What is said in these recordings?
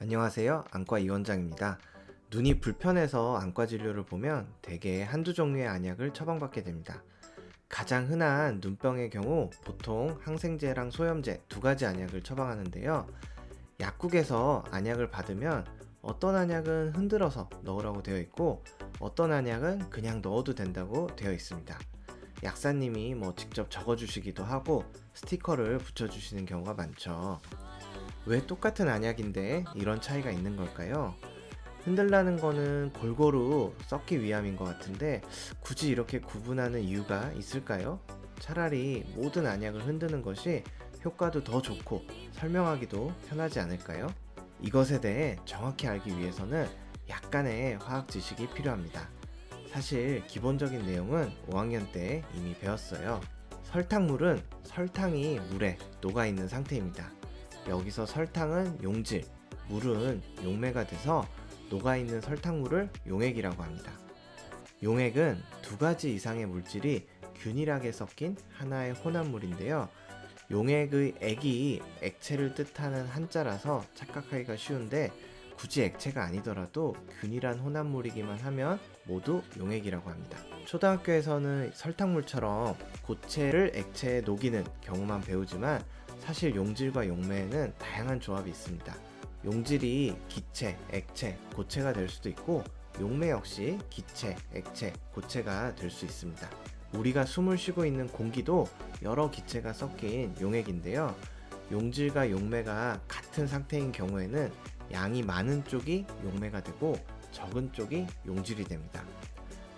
안녕하세요. 안과 이원장입니다. 눈이 불편해서 안과 진료를 보면 대개 한두 종류의 안약을 처방받게 됩니다. 가장 흔한 눈병의 경우 보통 항생제랑 소염제 두 가지 안약을 처방하는데요. 약국에서 안약을 받으면 어떤 안약은 흔들어서 넣으라고 되어 있고 어떤 안약은 그냥 넣어도 된다고 되어 있습니다. 약사님이 직접 적어주시기도 하고 스티커를 붙여주시는 경우가 많죠. 왜 똑같은 안약인데 이런 차이가 있는 걸까요? 흔들라는 거는 골고루 썩기 위함인 것 같은데 굳이 이렇게 구분하는 이유가 있을까요? 차라리 모든 안약을 흔드는 것이 효과도 더 좋고 설명하기도 편하지 않을까요? 이것에 대해 정확히 알기 위해서는 약간의 화학 지식이 필요합니다. 사실 기본적인 내용은 5학년 때 이미 배웠어요. 설탕물은 설탕이 물에 녹아있는 상태입니다. 여기서 설탕은 용질, 물은 용매가 돼서 녹아있는 설탕물을 용액이라고 합니다. 용액은 두 가지 이상의 물질이 균일하게 섞인 하나의 혼합물인데요. 용액의 액이 액체를 뜻하는 한자라서 착각하기가 쉬운데 굳이 액체가 아니더라도 균일한 혼합물이기만 하면 모두 용액이라고 합니다. 초등학교에서는 설탕물처럼 고체를 액체에 녹이는 경우만 배우지만 사실 용질과 용매에는 다양한 조합이 있습니다. 용질이 기체, 액체, 고체가 될 수도 있고 용매 역시 기체, 액체, 고체가 될 수 있습니다. 우리가 숨을 쉬고 있는 공기도 여러 기체가 섞인 용액인데요. 용질과 용매가 같은 상태인 경우에는 양이 많은 쪽이 용매가 되고 적은 쪽이 용질이 됩니다.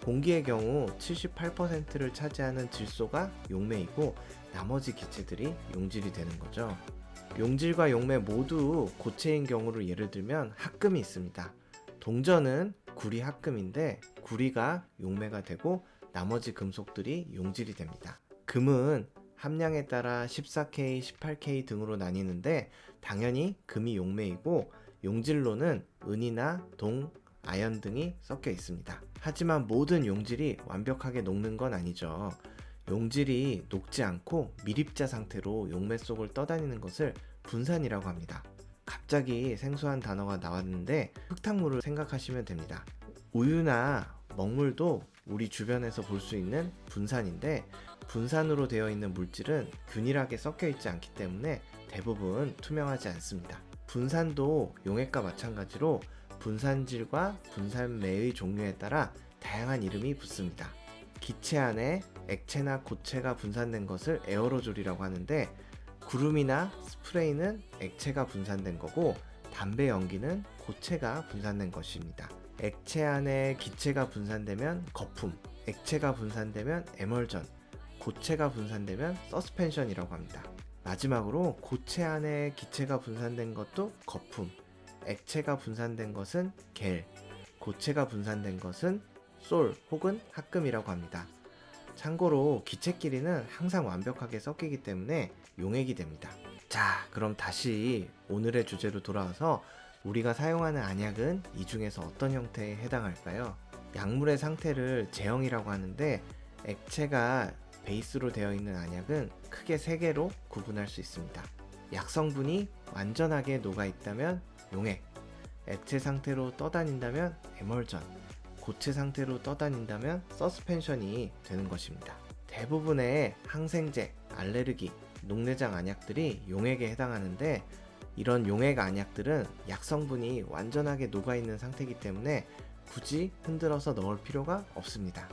공기의 경우 78%를 차지하는 질소가 용매이고 나머지 기체들이 용질이 되는 거죠. 용질과 용매 모두 고체인 경우를 예를 들면 합금이 있습니다. 동전은 구리 합금인데 구리가 용매가 되고 나머지 금속들이 용질이 됩니다. 금은 함량에 따라 14K, 18K 등으로 나뉘는데 당연히 금이 용매이고 용질로는 은이나 동, 아연 등이 섞여 있습니다. 하지만 모든 용질이 완벽하게 녹는 건 아니죠. 용질이 녹지 않고 미립자 상태로 용매 속을 떠다니는 것을 분산이라고 합니다. 갑자기 생소한 단어가 나왔는데 흙탕물을 생각하시면 됩니다. 우유나 먹물도 우리 주변에서 볼 수 있는 분산인데 분산으로 되어 있는 물질은 균일하게 섞여 있지 않기 때문에 대부분 투명하지 않습니다. 분산도 용액과 마찬가지로 분산질과 분산매의 종류에 따라 다양한 이름이 붙습니다. 기체 안에 액체나 고체가 분산된 것을 에어로졸이라고 하는데 구름이나 스프레이는 액체가 분산된 거고 담배 연기는 고체가 분산된 것입니다. 액체 안에 기체가 분산되면 거품, 액체가 분산되면 에멀전, 고체가 분산되면 서스펜션이라고 합니다. 마지막으로 고체 안에 기체가 분산된 것도 거품, 액체가 분산된 것은 겔, 고체가 분산된 것은 솔 혹은 합금이라고 합니다. 참고로 기체끼리는 항상 완벽하게 섞이기 때문에 용액이 됩니다. 자, 그럼 다시 오늘의 주제로 돌아와서 우리가 사용하는 안약은 이 중에서 어떤 형태에 해당할까요? 약물의 상태를 제형이라고 하는데 액체가 베이스로 되어 있는 안약은 크게 3개로 구분할 수 있습니다. 약 성분이 완전하게 녹아 있다면 용액, 액체 상태로 떠다닌다면 에멀전, 고체 상태로 떠다닌다면 서스펜션이 되는 것입니다. 대부분의 항생제, 알레르기, 녹내장 안약들이 용액에 해당하는데 이런 용액 안약들은 약 성분이 완전하게 녹아있는 상태이기 때문에 굳이 흔들어서 넣을 필요가 없습니다.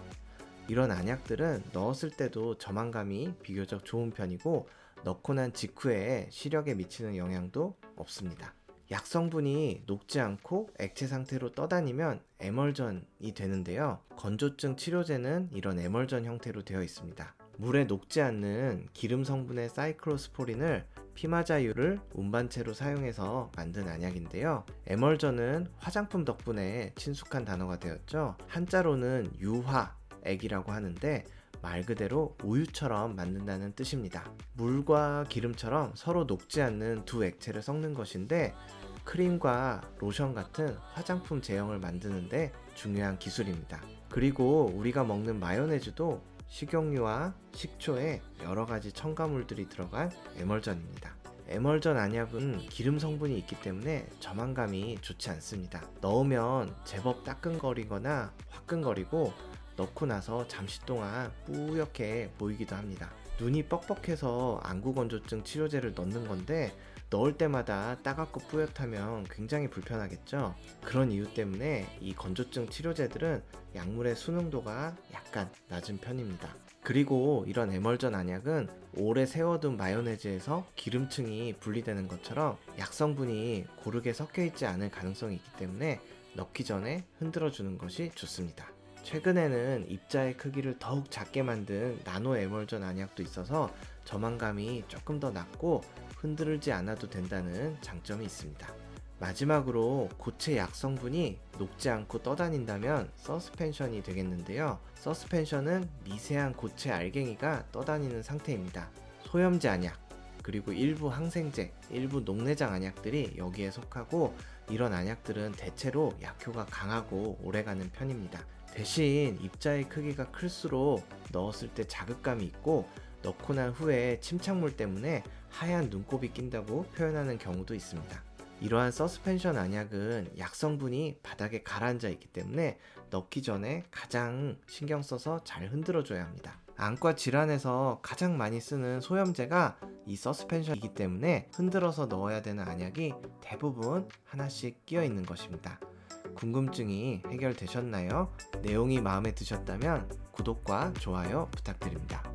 이런 안약들은 넣었을 때도 저만감이 비교적 좋은 편이고 넣고 난 직후에 시력에 미치는 영향도 없습니다. 약 성분이 녹지 않고 액체 상태로 떠다니면 에멀전이 되는데요. 건조증 치료제는 이런 에멀전 형태로 되어 있습니다. 물에 녹지 않는 기름 성분의 사이클로스포린을 피마자유를 운반체로 사용해서 만든 안약인데요. 에멀전은 화장품 덕분에 친숙한 단어가 되었죠. 한자로는 유화액이라고 하는데 말 그대로 우유처럼 만든다는 뜻입니다. 물과 기름처럼 서로 녹지 않는 두 액체를 섞는 것인데 크림과 로션 같은 화장품 제형을 만드는데 중요한 기술입니다. 그리고 우리가 먹는 마요네즈도 식용유와 식초에 여러가지 첨가물들이 들어간 에멀전입니다. 에멀전 안약은 기름 성분이 있기 때문에 저만감이 좋지 않습니다. 넣으면 제법 따끔거리거나 화끈거리고 넣고 나서 잠시 동안 뿌옇게 보이기도 합니다. 눈이 뻑뻑해서 안구건조증 치료제를 넣는 건데 넣을 때마다 따갑고 뿌옇다면 굉장히 불편하겠죠. 그런 이유 때문에 이 건조증 치료제들은 약물의 수능도가 약간 낮은 편입니다. 그리고 이런 에멀전 안약은 오래 세워둔 마요네즈에서 기름층이 분리되는 것처럼 약성분이 고르게 섞여 있지 않을 가능성이 있기 때문에 넣기 전에 흔들어 주는 것이 좋습니다. 최근에는 입자의 크기를 더욱 작게 만든 나노 에멀전 안약도 있어서 저만감이 조금 더 낮고 흔들지 않아도 된다는 장점이 있습니다. 마지막으로 고체 약성분이 녹지 않고 떠다닌다면 서스펜션이 되겠는데요. 서스펜션은 미세한 고체 알갱이가 떠다니는 상태입니다. 소염제 안약, 그리고 일부 항생제, 일부 녹내장 안약들이 여기에 속하고 이런 안약들은 대체로 약효가 강하고 오래가는 편입니다. 대신 입자의 크기가 클수록 넣었을 때 자극감이 있고 넣고 난 후에 침착물 때문에 하얀 눈곱이 낀다고 표현하는 경우도 있습니다. 이러한 서스펜션 안약은 약성분이 바닥에 가라앉아 있기 때문에 넣기 전에 가장 신경 써서 잘 흔들어 줘야 합니다. 안과 질환에서 가장 많이 쓰는 소염제가 이 서스펜션이기 때문에 흔들어서 넣어야 되는 안약이 대부분 하나씩 끼어 있는 것입니다. 궁금증이 해결되셨나요? 내용이 마음에 드셨다면 구독과 좋아요 부탁드립니다.